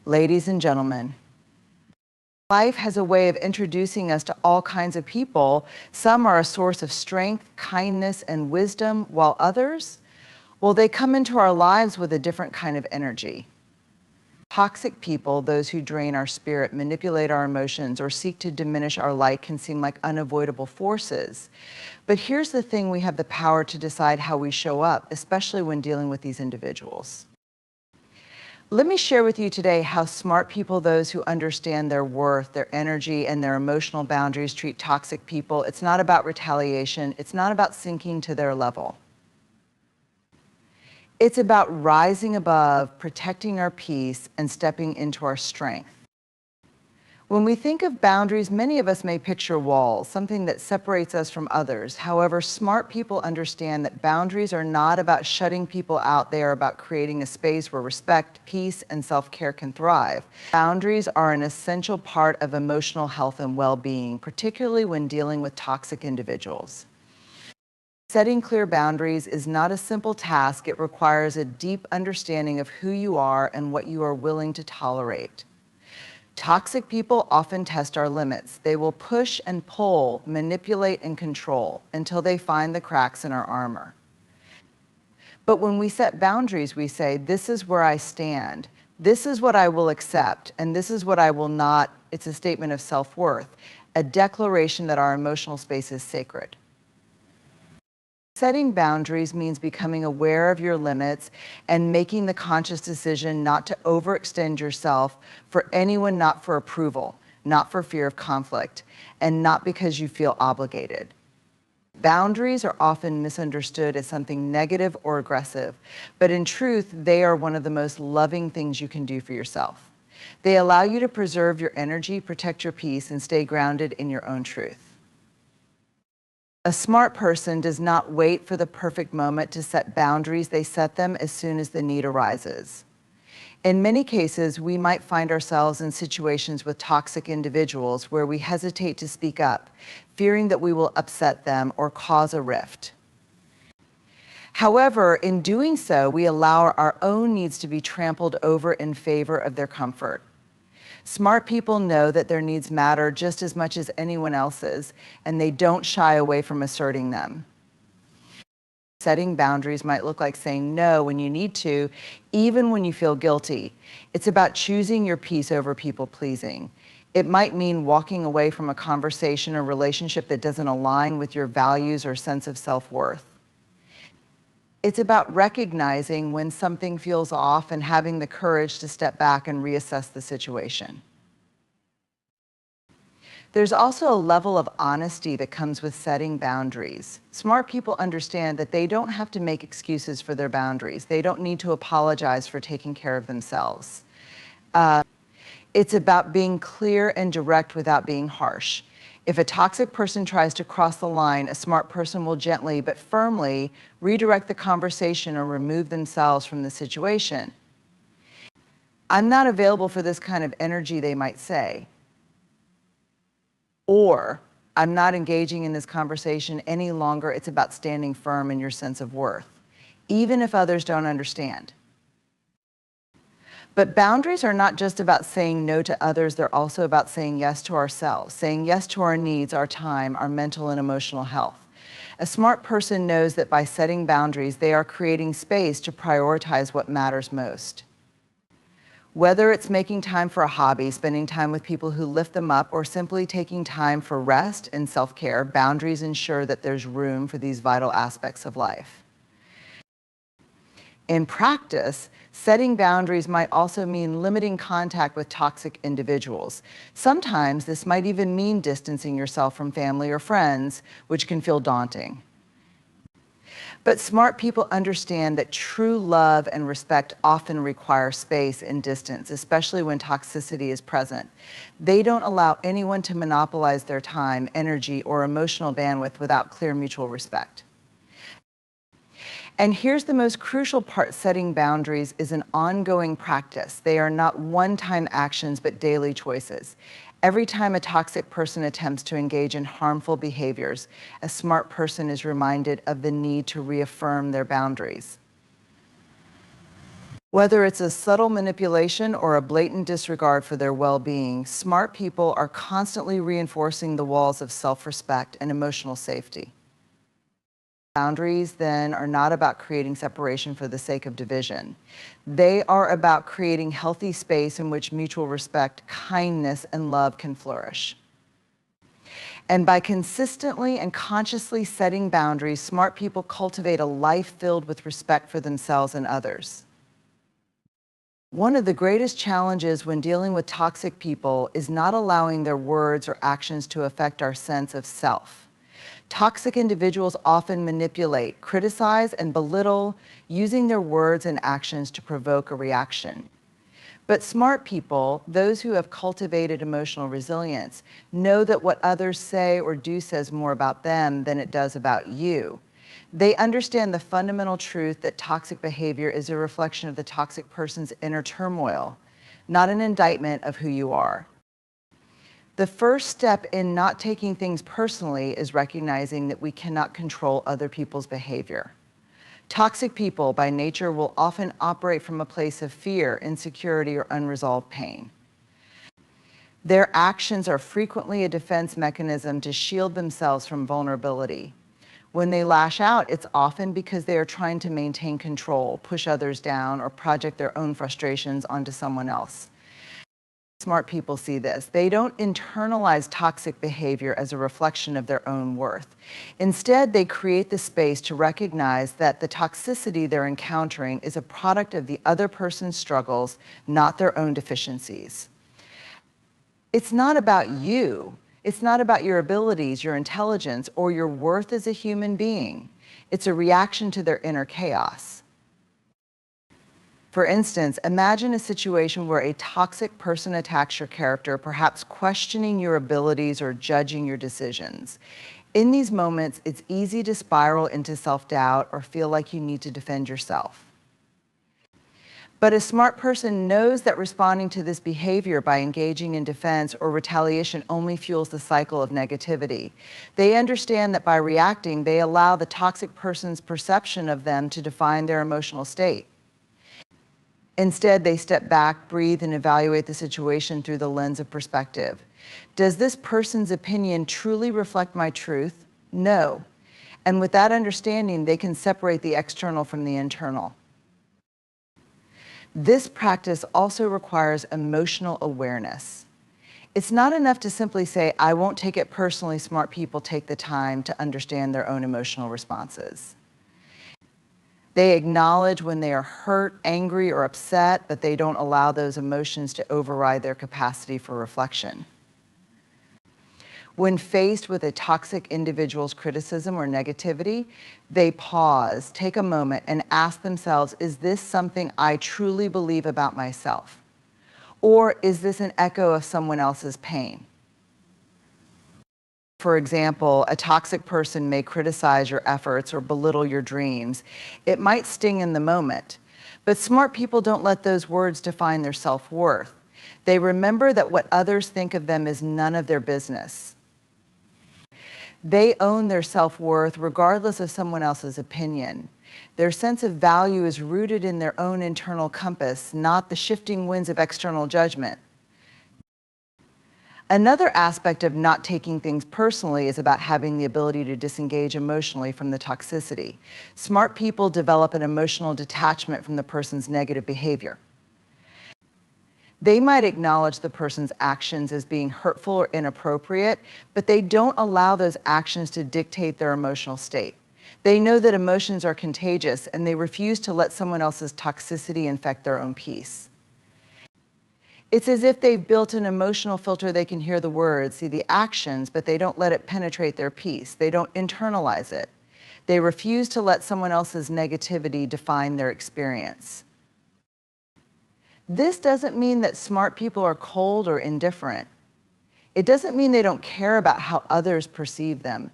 Ladies and gentlemen, life has a way of introducing us to all kinds of people. Some are a source of strength, kindness, and wisdom, while others, well, they come into our lives with a different kind of energy. Toxic people, those who drain our spirit, manipulate our emotions, or seek to diminish our light, can seem like unavoidable forces. But here's the thing: we have the power to decide how we show up, especially when dealing with these individuals. Let me share with you today how smart people, those who understand their worth, their energy, and their emotional boundaries, treat toxic people. It's not about retaliation. It's not about sinking to their level. It's about rising above, protecting our peace, and stepping into our strength. When we think of boundaries, many of us may picture walls, something that separates us from others. However, smart people understand that boundaries are not about shutting people out. They are about creating a space where respect, peace, and self-care can thrive. Boundaries are an essential part of emotional health and well-being, particularly when dealing with toxic individuals. Setting clear boundaries is not a simple task. It requires a deep understanding of who you are and what you are willing to tolerate. Toxic people often test our limits. They will push and pull, manipulate and control until they find the cracks in our armor. But when we set boundaries, we say, this is where I stand. This is what I will accept, and this is what I will not. It's a statement of self-worth, a declaration that our emotional space is sacred. Setting boundaries means becoming aware of your limits and making the conscious decision not to overextend yourself for anyone, not for approval, not for fear of conflict, and not because you feel obligated. Boundaries are often misunderstood as something negative or aggressive, but in truth, they are one of the most loving things you can do for yourself. They allow you to preserve your energy, protect your peace, and stay grounded in your own truth. A smart person does not wait for the perfect moment to set boundaries. They set them as soon as the need arises. In many cases, we might find ourselves in situations with toxic individuals where we hesitate to speak up, fearing that we will upset them or cause a rift. However, in doing so, we allow our own needs to be trampled over in favor of their comfort. Smart people know that their needs matter just as much as anyone else's, and they don't shy away from asserting them. Setting boundaries might look like saying no when you need to, even when you feel guilty. It's about choosing your peace over people-pleasing. It might mean walking away from a conversation or relationship that doesn't align with your values or sense of self-worth. It's about recognizing when something feels off and having the courage to step back and reassess the situation. There's also a level of honesty that comes with setting boundaries. Smart people understand that they don't have to make excuses for their boundaries. They don't need to apologize for taking care of themselves. It's about being clear and direct without being harsh. If a toxic person tries to cross the line, a smart person will gently but firmly redirect the conversation or remove themselves from the situation. I'm not available for this kind of energy, they might say. Or, I'm not engaging in this conversation any longer. It's about standing firm in your sense of worth, even if others don't understand. But boundaries are not just about saying no to others. They're also about saying yes to ourselves, saying yes to our needs, our time, our mental and emotional health. A smart person knows that by setting boundaries, they are creating space to prioritize what matters most. Whether it's making time for a hobby, spending time with people who lift them up, or simply taking time for rest and self-care, boundaries ensure that there's room for these vital aspects of life. In practice, setting boundaries might also mean limiting contact with toxic individuals. Sometimes this might even mean distancing yourself from family or friends, which can feel daunting. But smart people understand that true love and respect often require space and distance, especially when toxicity is present. They don't allow anyone to monopolize their time, energy, or emotional bandwidth without clear mutual respect. And here's the most crucial part: setting boundaries is an ongoing practice. They are not one-time actions, but daily choices. Every time a toxic person attempts to engage in harmful behaviors, a smart person is reminded of the need to reaffirm their boundaries. Whether it's a subtle manipulation or a blatant disregard for their well-being, smart people are constantly reinforcing the walls of self-respect and emotional safety. Boundaries, then, are not about creating separation for the sake of division. They are about creating healthy space in which mutual respect, kindness, and love can flourish. And by consistently and consciously setting boundaries, smart people cultivate a life filled with respect for themselves and others. One of the greatest challenges when dealing with toxic people is not allowing their words or actions to affect our sense of self. Toxic individuals often manipulate, criticize, and belittle, using their words and actions to provoke a reaction. But smart people, those who have cultivated emotional resilience, know that what others say or do says more about them than it does about you. They understand the fundamental truth that toxic behavior is a reflection of the toxic person's inner turmoil, not an indictment of who you are. The first step in not taking things personally is recognizing that we cannot control other people's behavior. Toxic people, by nature, will often operate from a place of fear, insecurity, or unresolved pain. Their actions are frequently a defense mechanism to shield themselves from vulnerability. When they lash out, it's often because they are trying to maintain control, push others down, or project their own frustrations onto someone else. Smart people see this. They don't internalize toxic behavior as a reflection of their own worth. Instead, they create the space to recognize that the toxicity they're encountering is a product of the other person's struggles, not their own deficiencies. It's not about you. It's not about your abilities, your intelligence, or your worth as a human being. It's a reaction to their inner chaos. For instance, imagine a situation where a toxic person attacks your character, perhaps questioning your abilities or judging your decisions. In these moments, it's easy to spiral into self-doubt or feel like you need to defend yourself. But a smart person knows that responding to this behavior by engaging in defense or retaliation only fuels the cycle of negativity. They understand that by reacting, they allow the toxic person's perception of them to define their emotional state. Instead, they step back, breathe, and evaluate the situation through the lens of perspective. Does this person's opinion truly reflect my truth? No. And with that understanding, they can separate the external from the internal. This practice also requires emotional awareness. It's not enough to simply say, I won't take it personally. Smart people take the time to understand their own emotional responses. They acknowledge when they are hurt, angry, or upset, but they don't allow those emotions to override their capacity for reflection. When faced with a toxic individual's criticism or negativity, they pause, take a moment, and ask themselves, is this something I truly believe about myself? Or is this an echo of someone else's pain? For example, a toxic person may criticize your efforts or belittle your dreams. It might sting in the moment, but smart people don't let those words define their self-worth. They remember that what others think of them is none of their business. They own their self-worth regardless of someone else's opinion. Their sense of value is rooted in their own internal compass, not the shifting winds of external judgment. Another aspect of not taking things personally is about having the ability to disengage emotionally from the toxicity. Smart people develop an emotional detachment from the person's negative behavior. They might acknowledge the person's actions as being hurtful or inappropriate, but they don't allow those actions to dictate their emotional state. They know that emotions are contagious, and they refuse to let someone else's toxicity infect their own peace. It's as if they've built an emotional filter. They can hear the words, see the actions, but they don't let it penetrate their peace. They don't internalize it. They refuse to let someone else's negativity define their experience. This doesn't mean that smart people are cold or indifferent. It doesn't mean they don't care about how others perceive them.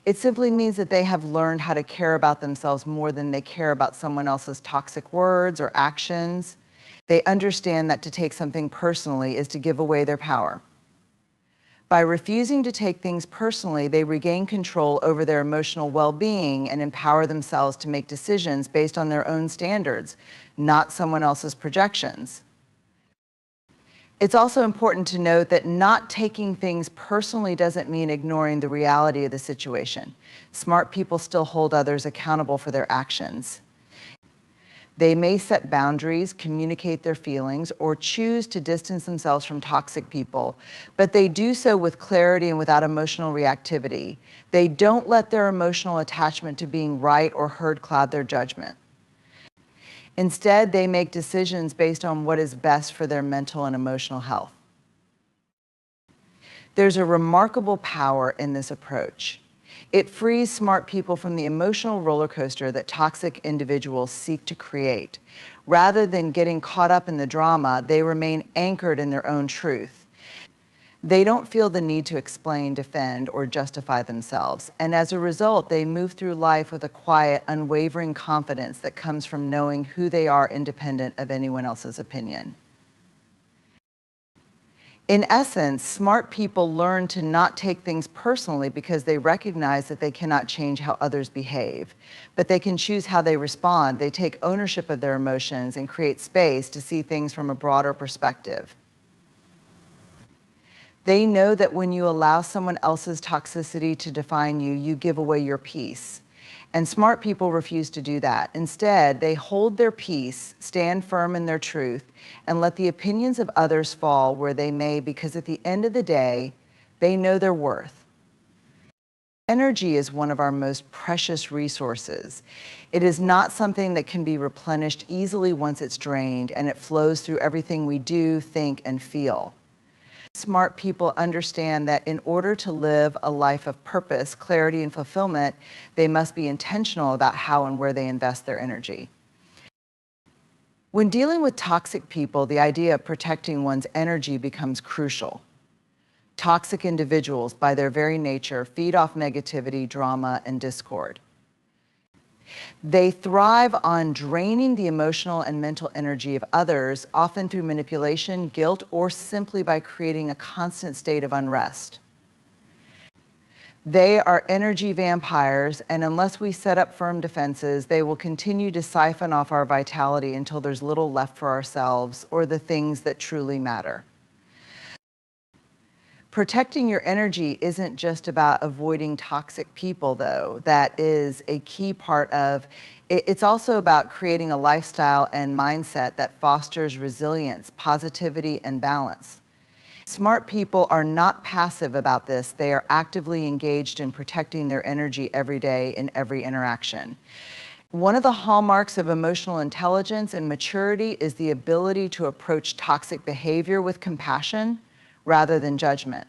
It simply means that they have learned how to care about themselves more than they care about someone else's toxic words or actions. They understand that to take something personally is to give away their power. By refusing to take things personally, they regain control over their emotional well-being and empower themselves to make decisions based on their own standards, not someone else's projections. It's also important to note that not taking things personally doesn't mean ignoring the reality of the situation. Smart people still hold others accountable for their actions. They may set boundaries, communicate their feelings, or choose to distance themselves from toxic people, but they do so with clarity and without emotional reactivity. They don't let their emotional attachment to being right or heard cloud their judgment. Instead, they make decisions based on what is best for their mental and emotional health. There's a remarkable power in this approach. It frees smart people from the emotional roller coaster that toxic individuals seek to create. Rather than getting caught up in the drama, they remain anchored in their own truth. They don't feel the need to explain, defend, or justify themselves. And as a result, they move through life with a quiet, unwavering confidence that comes from knowing who they are independent of anyone else's opinion. In essence, smart people learn to not take things personally because they recognize that they cannot change how others behave, but they can choose how they respond. They take ownership of their emotions and create space to see things from a broader perspective. They know that when you allow someone else's toxicity to define you, you give away your peace. And smart people refuse to do that. Instead, they hold their peace, stand firm in their truth, and let the opinions of others fall where they may, because at the end of the day, they know their worth. Energy is one of our most precious resources. It is not something that can be replenished easily once it's drained, and it flows through everything we do, think, and feel. Smart people understand that in order to live a life of purpose, clarity, and fulfillment, they must be intentional about how and where they invest their energy. When dealing with toxic people, the idea of protecting one's energy becomes crucial. Toxic individuals, by their very nature, feed off negativity, drama, and discord. They thrive on draining the emotional and mental energy of others, often through manipulation, guilt, or simply by creating a constant state of unrest. They are energy vampires, and unless we set up firm defenses, they will continue to siphon off our vitality until there's little left for ourselves or the things that truly matter. Protecting your energy isn't just about avoiding toxic people, though. That is a key part of it. It's also about creating a lifestyle and mindset that fosters resilience, positivity, and balance. Smart people are not passive about this. They are actively engaged in protecting their energy every day in every interaction. One of the hallmarks of emotional intelligence and maturity is the ability to approach toxic behavior with compassion rather than judgment.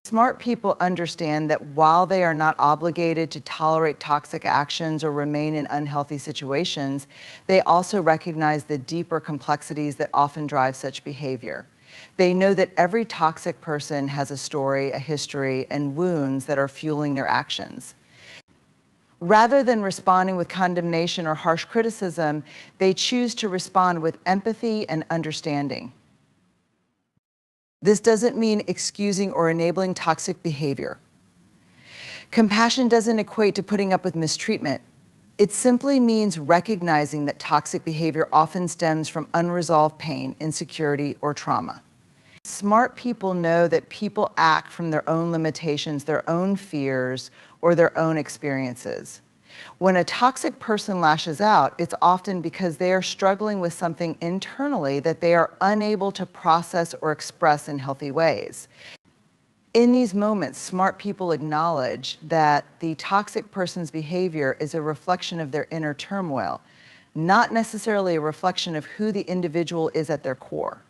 Smart people understand that while they are not obligated to tolerate toxic actions or remain in unhealthy situations, they also recognize the deeper complexities that often drive such behavior. They know that every toxic person has a story, a history, and wounds that are fueling their actions. Rather than responding with condemnation or harsh criticism, they choose to respond with empathy and understanding. This doesn't mean excusing or enabling toxic behavior. Compassion doesn't equate to putting up with mistreatment. It simply means recognizing that toxic behavior often stems from unresolved pain, insecurity, or trauma. Smart people know that people act from their own limitations, their own fears, or their own experiences. When a toxic person lashes out, it's often because they are struggling with something internally that they are unable to process or express in healthy ways. In these moments, smart people acknowledge that the toxic person's behavior is a reflection of their inner turmoil, not necessarily a reflection of who the individual is at their core.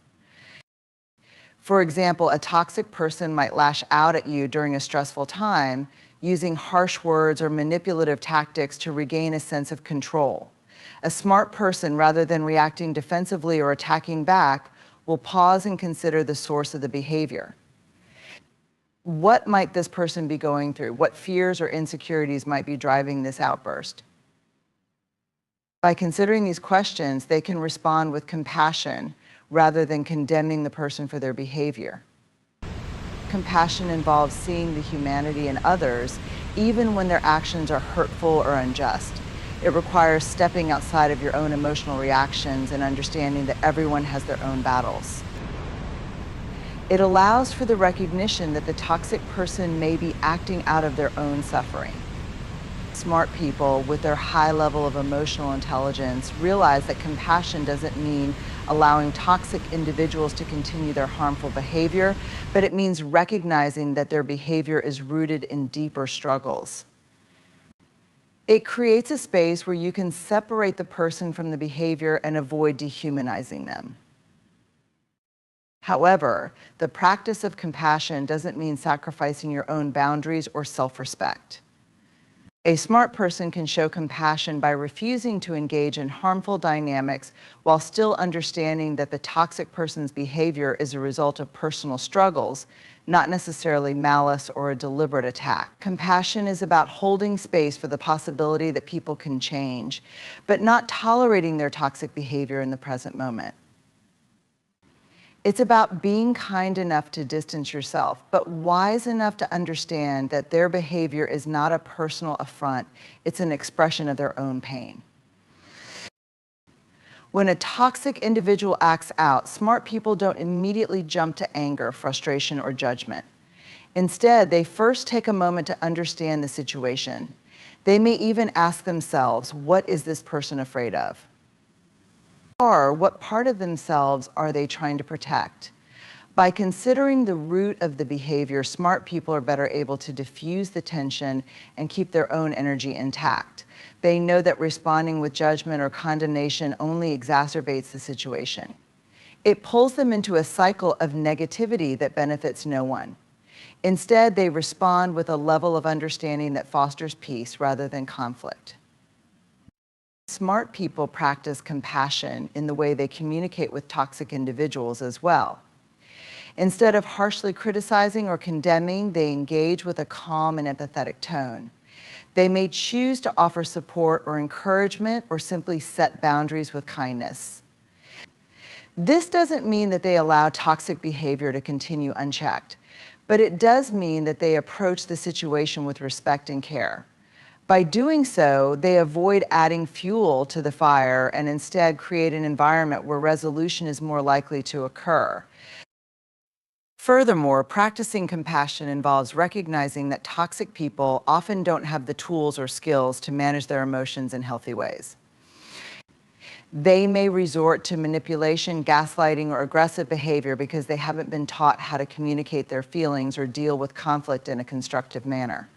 For example, a toxic person might lash out at you during a stressful time, using harsh words or manipulative tactics to regain a sense of control. A smart person, rather than reacting defensively or attacking back, will pause and consider the source of the behavior. What might this person be going through? What fears or insecurities might be driving this outburst? By considering these questions, they can respond with compassion rather than condemning the person for their behavior. Compassion involves seeing the humanity in others, even when their actions are hurtful or unjust. It requires stepping outside of your own emotional reactions and understanding that everyone has their own battles. It allows for the recognition that the toxic person may be acting out of their own suffering. Smart people with their high level of emotional intelligence realize that compassion doesn't mean allowing toxic individuals to continue their harmful behavior, but it means recognizing that their behavior is rooted in deeper struggles. It creates a space where you can separate the person from the behavior and avoid dehumanizing them. However, the practice of compassion doesn't mean sacrificing your own boundaries or self-respect. A smart person can show compassion by refusing to engage in harmful dynamics while still understanding that the toxic person's behavior is a result of personal struggles, not necessarily malice or a deliberate attack. Compassion is about holding space for the possibility that people can change, but not tolerating their toxic behavior in the present moment. It's about being kind enough to distance yourself, but wise enough to understand that their behavior is not a personal affront, it's an expression of their own pain. When a toxic individual acts out, smart people don't immediately jump to anger, frustration, or judgment. Instead, they first take a moment to understand the situation. They may even ask themselves, what is this person afraid of? Or what part of themselves are they trying to protect? By considering the root of the behavior, smart people are better able to diffuse the tension and keep their own energy intact. They know that responding with judgment or condemnation only exacerbates the situation. It pulls them into a cycle of negativity that benefits no one. Instead, they respond with a level of understanding that fosters peace rather than conflict. Smart people practice compassion in the way they communicate with toxic individuals as well. Instead of harshly criticizing or condemning, they engage with a calm and empathetic tone. They may choose to offer support or encouragement or simply set boundaries with kindness. This doesn't mean that they allow toxic behavior to continue unchecked, but it does mean that they approach the situation with respect and care. By doing so, they avoid adding fuel to the fire and instead create an environment where resolution is more likely to occur. Furthermore, practicing compassion involves recognizing that toxic people often don't have the tools or skills to manage their emotions in healthy ways. They may resort to manipulation, gaslighting, or aggressive behavior because they haven't been taught how to communicate their feelings or deal with conflict in a constructive manner.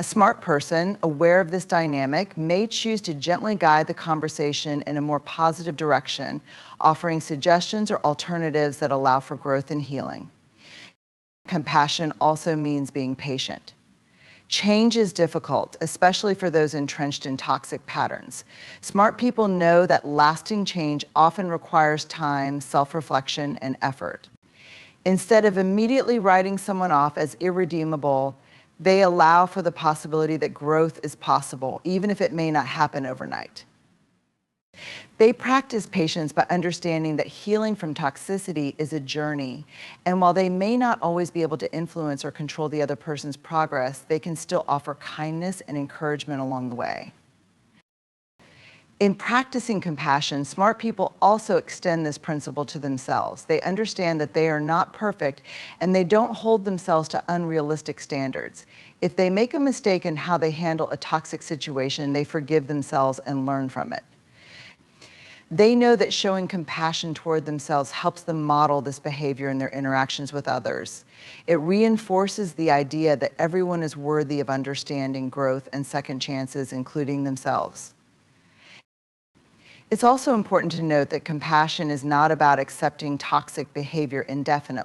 A smart person, aware of this dynamic, may choose to gently guide the conversation in a more positive direction, offering suggestions or alternatives that allow for growth and healing. Compassion also means being patient. Change is difficult, especially for those entrenched in toxic patterns. Smart people know that lasting change often requires time, self-reflection, and effort. Instead of immediately writing someone off as irredeemable, they allow for the possibility that growth is possible, even if it may not happen overnight. They practice patience by understanding that healing from toxicity is a journey, and while they may not always be able to influence or control the other person's progress, they can still offer kindness and encouragement along the way. In practicing compassion, smart people also extend this principle to themselves. They understand that they are not perfect and they don't hold themselves to unrealistic standards. If they make a mistake in how they handle a toxic situation, they forgive themselves and learn from it. They know that showing compassion toward themselves helps them model this behavior in their interactions with others. It reinforces the idea that everyone is worthy of understanding, growth, and second chances, including themselves. It's also important to note that compassion is not about accepting toxic behavior indefinitely.